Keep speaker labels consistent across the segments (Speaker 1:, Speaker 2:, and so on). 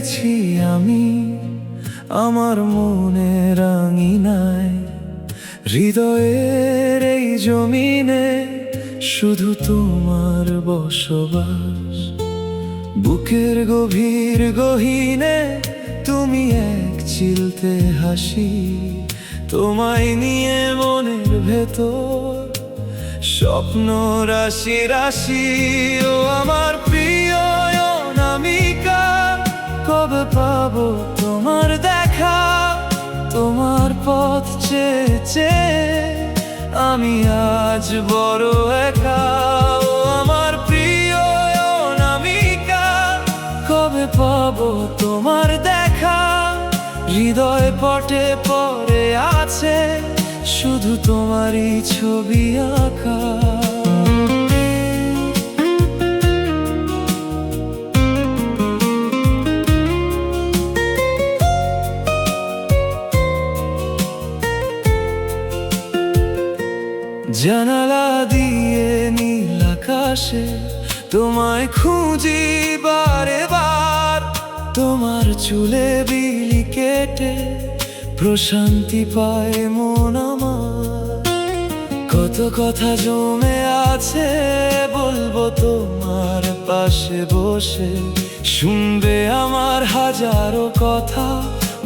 Speaker 1: এঁকেছি আমি আমার মনের আঙিনায়, হৃদয়ের এই জমিনে শুধু তোমার বসবাস। বুকের গভীর গহীনে তুমি এক চিলতে হাসি, তোমায় নিয়ে মনের ভেতর স্বপ্ন রাশি রাশি। ও আমার প্রিয় অনামিকা, কবে পাবো তোমার দেখা? তোমার পথ চেয়ে চেয়ে আমি আজ বড় একা। ও আমার প্রিয় অনামিকা, কবে পাবো তোমার দেখা? হৃদয় পটে পড়ে আছে শুধু তোমারই ছবি আঁকা। জানালা দিয়ে নীল আকাশে তোমায় খুঁজি বারে বার। তোমার চুলে বিলি কেটে প্রশান্তি পায় মন আমার। কত কথা জমে আছে বলবো তোমার পাশে বসে, শুনবে আমার হাজারো কথা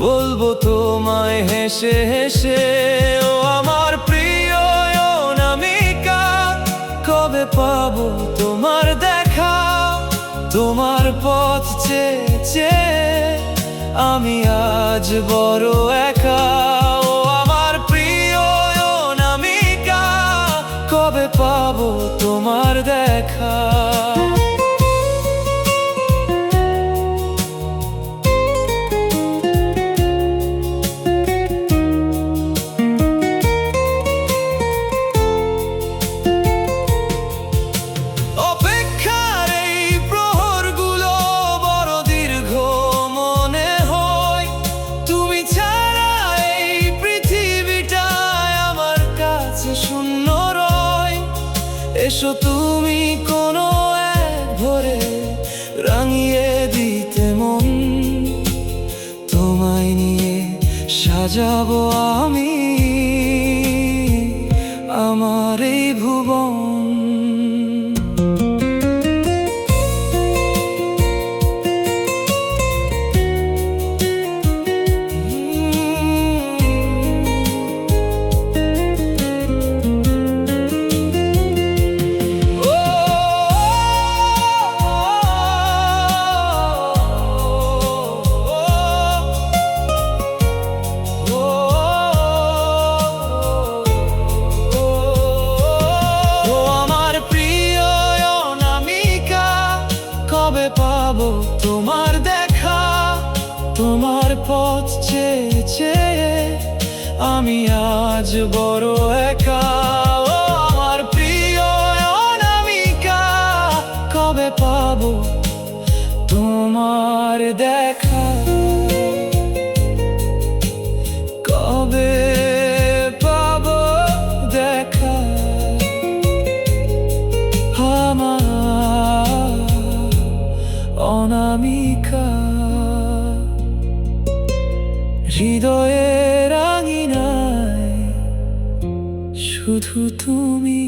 Speaker 1: বলবো তোমায় হেসে হেসে। ও আমার প্রিয় অনামিকা, কবে পাবো তোমার দেখা? তোমার পথ চেয়ে চেয়ে আমি আজ বড় একা। ও আমার প্রিয় অনামিকা, কবে পাবো তোমার দেখা? এসো তুমি কোনো এক ভোরে রাঙিয়ে দিতে মন, তোমায় নিয়ে সাজাবো আমি আমার এই ভুবন। কবে পাবো তোমার দেখা? তোমার পথ চেয়ে চেয়ে আমি আজ বড় একা। ও আমার প্রিয় অনামিকা, কবে পাবো তোমার দেখা? কবে পাবো দেখা আমার অনামিকা? হৃদয়ের আঙিনায় শুধু তুমি।